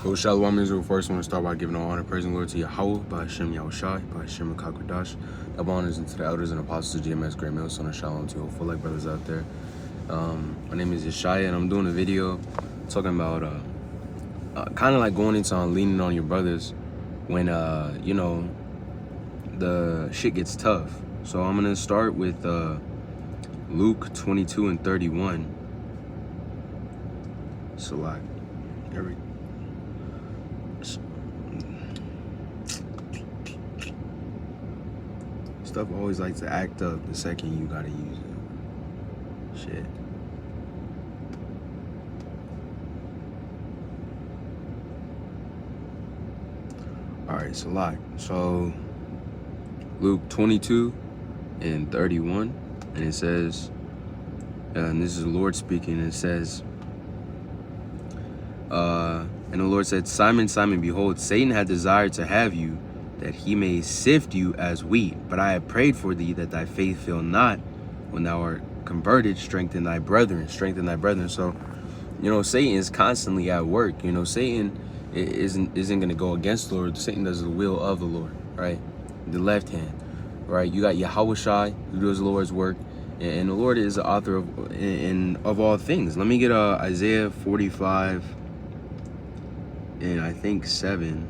Go Shalom Israel. First, I want to start by giving all honor, praise, and glory to yahawah, bahasham, yahawashi, bahasham, raka, quadash. Double honors into the elders and apostles of GMS, great male, son of Shalom, to all full like brothers out there. My name is Yeshaya, and I'm doing a video talking about kind of like going into leaning on your brothers when you know, the shit gets tough. So I'm gonna start with Luke 22 and 31. So like stuff always likes to act up the second you gotta use it. Shit. Alright, so Luke 22 and 31, and it says, and this is the Lord speaking, and it says, and the Lord said, Simon, Simon, behold, Satan had desired to have you, that he may sift you as wheat. But I have prayed for thee, that thy faith fail not. When thou art converted, strengthen thy brethren. Strengthen thy brethren. So, you know, Satan is constantly at work. You know, Satan isn't going to go against the Lord. Satan does the will of the Lord, right? The left hand, right? You got yahawashi, who does the Lord's work. And the Lord is the author of all things. Let me get Isaiah 45 and I think 7.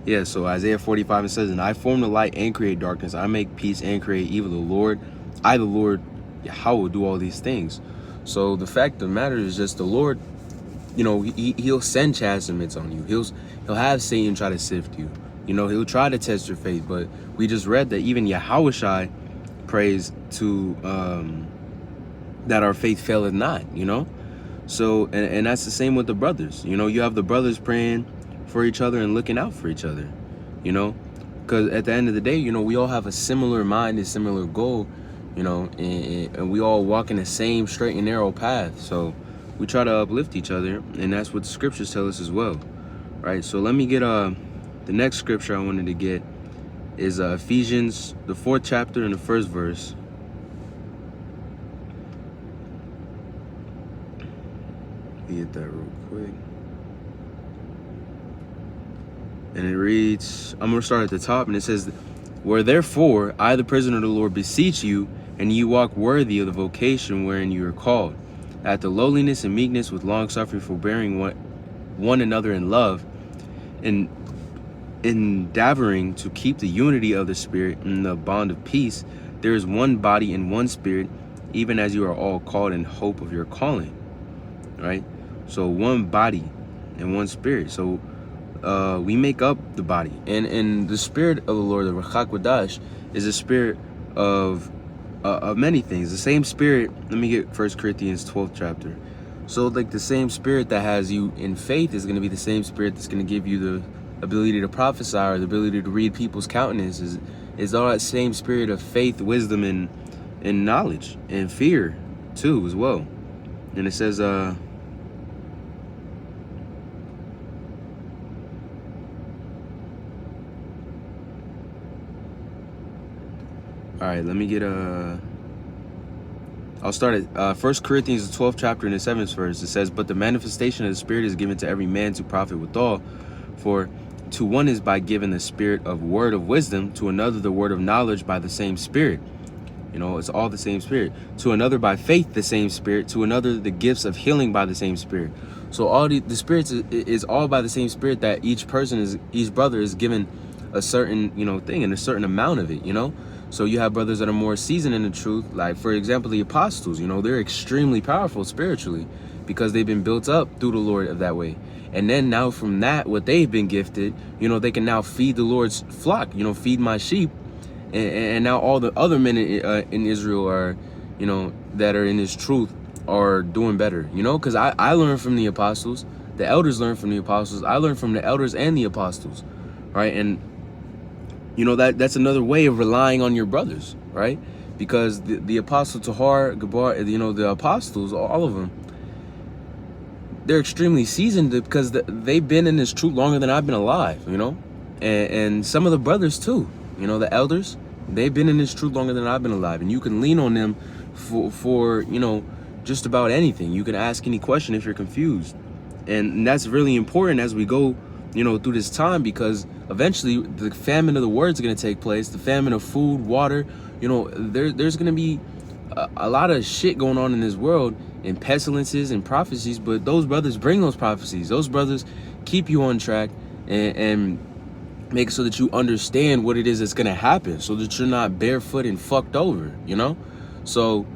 Yeah, so Isaiah 45, it says, and I form the light and create darkness. I make peace and create evil. The Lord, Yahawah, do all these things. So the fact of the matter is just the Lord, you know, he'll send chastisements on you. He'll have Satan try to sift you. You know, he'll try to test your faith. But we just read that even yahawashi prays to that our faith faileth not, you know. So and that's the same with the brothers. You know, you have the brothers praying for each other and looking out for each other, you know, because at the end of the day, you know, we all have a similar mind, a similar goal, you know, and we all walk in the same straight and narrow path. So we try to uplift each other, and that's what the scriptures tell us as well, right? So let me get the next scripture I wanted to get is Ephesians, the 4th chapter and the 1st verse. Let me get that real quick. And it reads, I'm going to start at the top, and it says, where therefore I, the prisoner of the Lord, beseech you, and you walk worthy of the vocation wherein you are called, at the lowliness and meekness with long suffering, forbearing one another in love, and endeavoring to keep the unity of the Spirit in the bond of peace. There is one body and one Spirit, even as you are all called in hope of your calling. Right? So one body and one Spirit. So we make up the body, and the Spirit of the Lord, the raka, quadash, is a spirit of many things. The same Spirit. Let me get 1 Corinthians 12th chapter. So like the same Spirit that has you in faith is going to be the same Spirit that's going to give you the ability to prophesy, or the ability to read people's countenances. Is all that same Spirit of faith, wisdom, and knowledge and fear too as well. And it says all right, let me get I'll start at 1 Corinthians, the 12th chapter and the 7th verse. It says, but the manifestation of the Spirit is given to every man to profit withal. For to one is by giving the Spirit of word of wisdom, to another the word of knowledge by the same Spirit. You know, it's all the same Spirit. To another by faith the same Spirit. To another the gifts of healing by the same Spirit. So all the spirits is all by the same Spirit, that each brother is given a certain, you know, thing, and a certain amount of it, you know. So you have brothers that are more seasoned in the truth, like for example the apostles. You know, they're extremely powerful spiritually because they've been built up through the Lord of that way. And then now from that, what they've been gifted, you know, they can now feed the Lord's flock, you know, feed my sheep. And now all the other men in Israel are, you know, that are in this truth are doing better, you know, because I learned from the apostles, the elders learned from the apostles, I learned from the elders and the apostles, right? And you know, that's another way of relying on your brothers, right? Because the apostle Tahar, Gabar, you know, the apostles, all of them, they're extremely seasoned because they've been in this truth longer than I've been alive, you know? And some of the brothers too, you know, the elders, They've been in this truth longer than I've been alive, and you can lean on them for you know, just about anything. You can ask any question if you're confused, and that's really important as we go, you know, through this time, because eventually the famine of the word is going to take place, the famine of food, water. You know, there's going to be a lot of shit going on in this world, and pestilences and prophecies, but those brothers bring those prophecies. Those brothers keep you on track and make it so that you understand what it is that's going to happen, so that you're not barefoot and fucked over, you know? So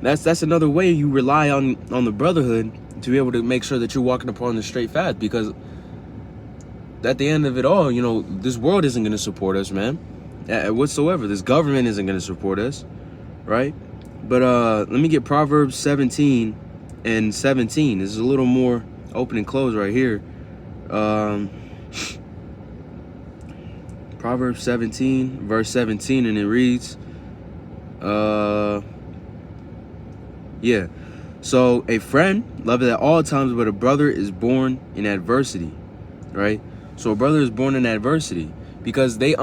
that's another way you rely on the brotherhood to be able to make sure that you're walking upon the straight path, because at the end of it all, you know, this world isn't going to support us, man, whatsoever. This government isn't going to support us, right? But let me get Proverbs 17 and 17. This is a little more open and close right here. Proverbs 17, verse 17, and it reads, yeah. So a friend loveth at all times, but a brother is born in adversity, right? So a brother is born in adversity because the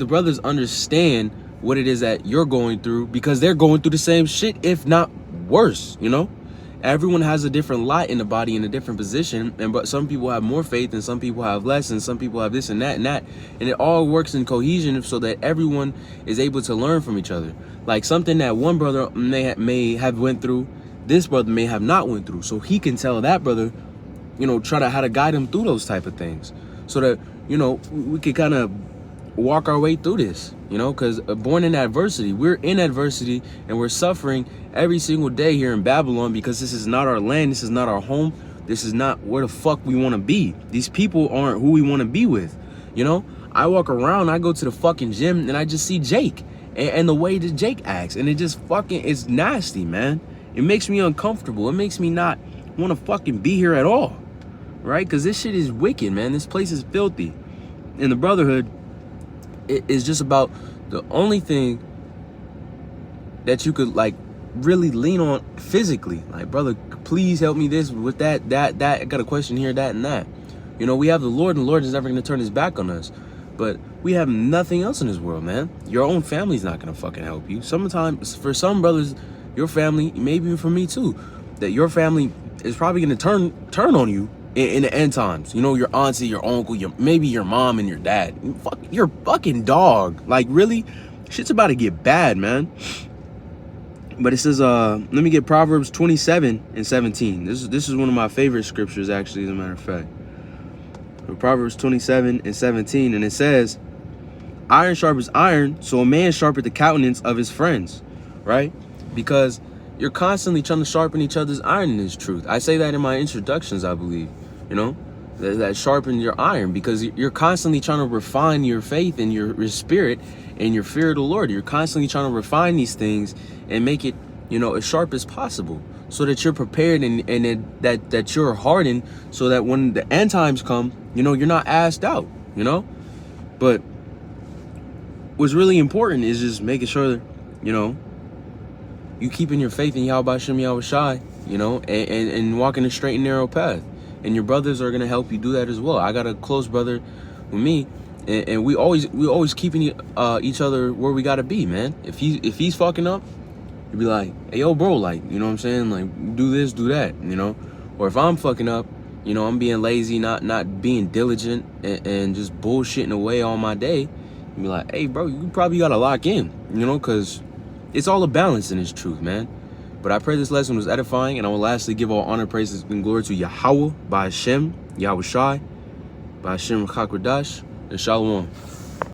brothers understand what it is that you're going through, because they're going through the same shit, if not worse, you know? Everyone has a different lot in the body, in a different position, but some people have more faith and some people have less, and some people have this and that and that, and it all works in cohesion so that everyone is able to learn from each other. Like something that one brother may have went through, this brother may have not went through, so he can tell that brother, you know, how to guide him through those type of things, so that, you know, we can kind of walk our way through this, you know, because born in adversity, we're in adversity, and we're suffering every single day here in Babylon, because this is not our land, this is not our home, this is not where the fuck we want to be. These people aren't who we want to be with, you know? I walk around, I go to the fucking gym, and I just see Jake, and the way that Jake acts, and it just fucking, it's nasty, man. It makes me uncomfortable. It makes me not want to fucking be here at all, right? Because this shit is wicked, man. This place is filthy. And the brotherhood is just about the only thing that you could, like, really lean on physically. Like, brother, please help me this with that. I got a question here, that and that. You know, we have the Lord, and the Lord is never going to turn his back on us. But we have nothing else in this world, man. Your own family's not going to fucking help you. Sometimes, for some brothers, your family, maybe for me too, that your family is probably going to turn on you in the end times. You know, your auntie, your uncle, maybe your mom and your dad. Your fucking dog. Like, really? Shit's about to get bad, man. But it says, let me get Proverbs 27 and 17. This is one of my favorite scriptures, actually, as a matter of fact. Proverbs 27 and 17, and it says, iron sharpens iron, so a man sharpeneth the countenance of his friends, right? Because you're constantly trying to sharpen each other's iron in this truth. I say that in my introductions, I believe, you know, that sharpen your iron, because you're constantly trying to refine your faith and your spirit and your fear of the Lord. You're constantly trying to refine these things and make it, you know, as sharp as possible, so that you're prepared and that you're hardened, so that when the end times come, you know, you're not asked out, you know. But what's really important is just making sure that, you know, you keeping your faith in Yahweh, bahasham, yahawashi, you know, and walking a straight and narrow path. And your brothers are going to help you do that as well. I got a close brother with me, and we always keeping each other where we got to be, man. If he's fucking up, you'd be like, hey, yo, bro, like, you know what I'm saying? Like, do this, do that, you know? Or if I'm fucking up, you know, I'm being lazy, not being diligent, and just bullshitting away all my day, you'd be like, hey, bro, you probably got to lock in, you know, because it's all a balance in this truth, man. But I pray this lesson was edifying, and I will lastly give all honor, praises, and glory to yahawah, bahasham, yahawashi, bahasham, raka, quadash, and shalom.